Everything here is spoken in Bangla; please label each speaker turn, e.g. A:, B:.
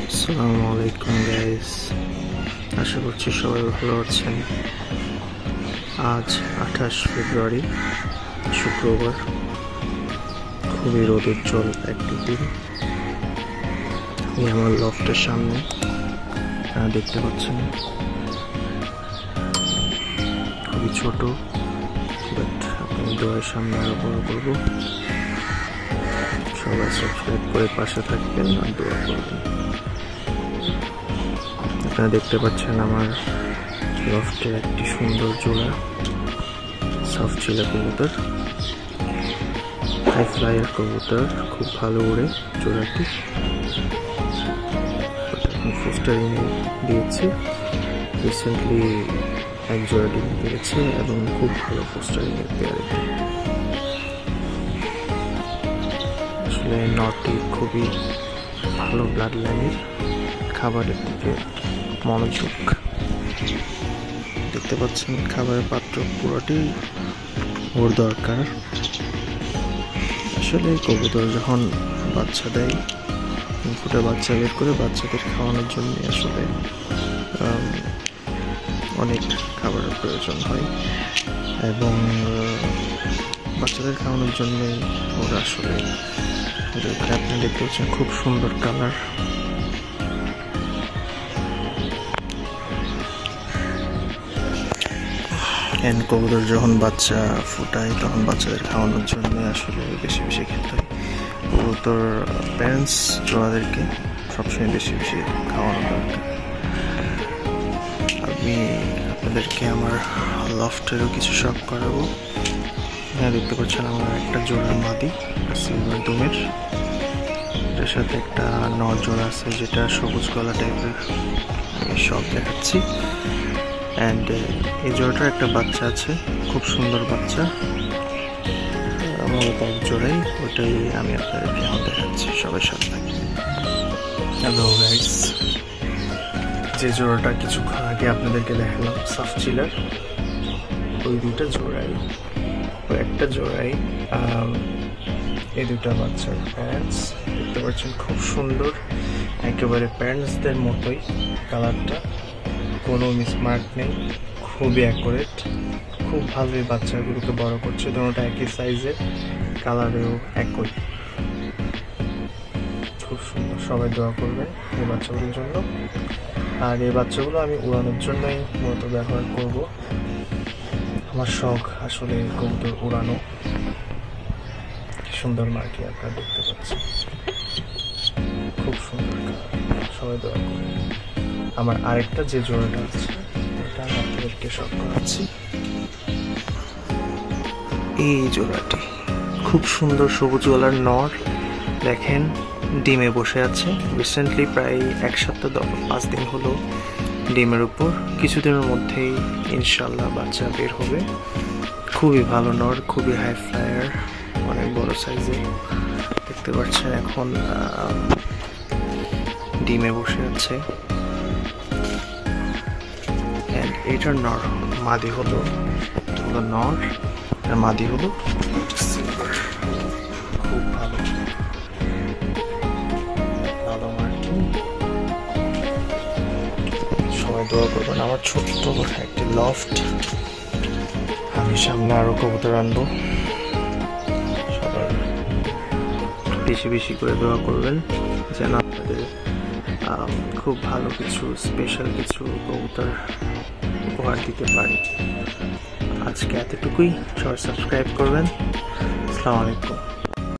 A: আসসালামু আলাইকুম গাইস, আশা করছি সবাই ভালো আছেন। আজ 28 ফেব্রুয়ারি শুক্রবার, খুবই রোদোজ্জ্বল একটি দিন। আমি আমার লফটের সামনে দেখতে পাচ্ছেন, খুবই ছোট, বাট আপনি দোয়ার সামনে আরো বড় করবো। সবাই সাবস্ক্রাইব করে পাশে থাকবেন আর দোয়া করবেন। আপনারা দেখতে পাচ্ছেন আমার লফটে একটি সুন্দর জোড়া সফট চিলা কবুতর, হাই ফ্লায়ার কবুতর, খুব ভালো ওড়ে জোড়াটি। ফোস্টারিং দিয়েছি, রিসেন্টলি এক জোড়া ডিম পেয়েছে এবং খুব ভালো ফোস্টারিং এর পেয়ার। আসলে নটি খুবই ভালো ব্লাড লাইনের, খাবারের দিকে মনোযোগ। দেখতে পাচ্ছেন খাবারের পাত্র পুরোটি ওর দরকার। আসলে কবুতর যখন বাচ্চা দেয়, ফুটে বাচ্চা বের করে বাচ্চাদের খাওয়ানোর জন্য আসলে অনেক খাবারের প্রয়োজন হয় এবং বাচ্চাদের খাওয়ানোর জন্যই ওরা আসলে, আপনি দেখতে পাচ্ছেন খুব সুন্দর কালার। কবুতর যখন বাচ্চা ফোটায় তখন বাচ্চাদের খাওয়ানোর জন্য আসলে বেশি বেশি খেতে হয়। কবুতর প্যারেন্টস ওদেরকে সবসময় বেশি বেশি খাওয়ানো দরকার। আমি আপনাদেরকে আমার লফটেরও কিছু শখ করাবো। হ্যাঁ, দেখতে পাচ্ছেন আমার একটা জোড়া মাদি সিলভার দুমের, এটার সাথে একটা নর জোড়া আছে যেটা সবুজ গলা টাইপের। আমি সব দেখাচ্ছি। অ্যান্ড এই জোড়াটার একটা বাচ্চা আছে, খুব সুন্দর বাচ্চা, মূলত এক জোড়াই, ওটাই আমি আপনাদেরকে এখন দেখাচ্ছি। সবাই সাথে থাকি। হ্যালো গাইস, যে জোড়াটা কিছুক্ষণ আগে আপনাদেরকে দেখালাম সফট চিলার, ওই দুটা জোড়াই, ওই একটা জোড়াই এই দুটা বাচ্চার প্যারেন্টস। দেখতে পাচ্ছেন খুব সুন্দর, একেবারে প্যারেন্টসদের মতোই কালারটা, কোনো মিসমার্ক নেই, খুবই অ্যাকুরেট, খুব ভালোই বাচ্চাগুলোকে বড় করছে। দুটোটা একই সাইজের, কালারেও একই, খুব সুন্দর। সবাই দোয়া করবেন এই বাচ্চাগুলোর জন্য। আর এই বাচ্চাগুলো আমি উড়ানোর জন্যই মূলত ব্যবহার করব। আমার শখ আসলে কবুতর উড়ানো। সুন্দর মার্কি আপনারা দেখতে পাচ্ছেন, খুব সুন্দর কালার। সবাই দোয়া করবেন। আমার আরেকটা যে জোড়াটা আছে এটা আমি আপনাদেরকে শখ করাচ্ছি। এই জোড়াটি খুব সুন্দর সবুজ গলার নর, দেখেন ডিমে বসে আছে। রিসেন্টলি প্রায় 1 সপ্তাহ 5 দিন হলো ডিমের উপর। কিছুদিনের মধ্যেই ইনশাল্লাহ বাচ্চা বের হবে। খুবই ভালো নর, খুবই হাই ফ্লায়ার, অনেক বড় সাইজের। দেখতে পাচ্ছেন এখন ডিমে বসে আছে। এটার নর মাদি হলো নর, আর মাদি হলো সিলভার। খুব ভালো ভালো মার্কিং। সবাই দোয়া করবেন। আমার ছোট্ট একটি লফট, আমি সামনে আরো কবুতর আনবো। সবাই বেশি বেশি করে দোয়া করবেন যেন আপনাদের খুব ভালো কিছু, স্পেশাল কিছু কবুতর উপহার দিতে পারি। আজকে এতটুকুই। সবাই সাবস্ক্রাইব করবেন। আসসালামু আলাইকুম।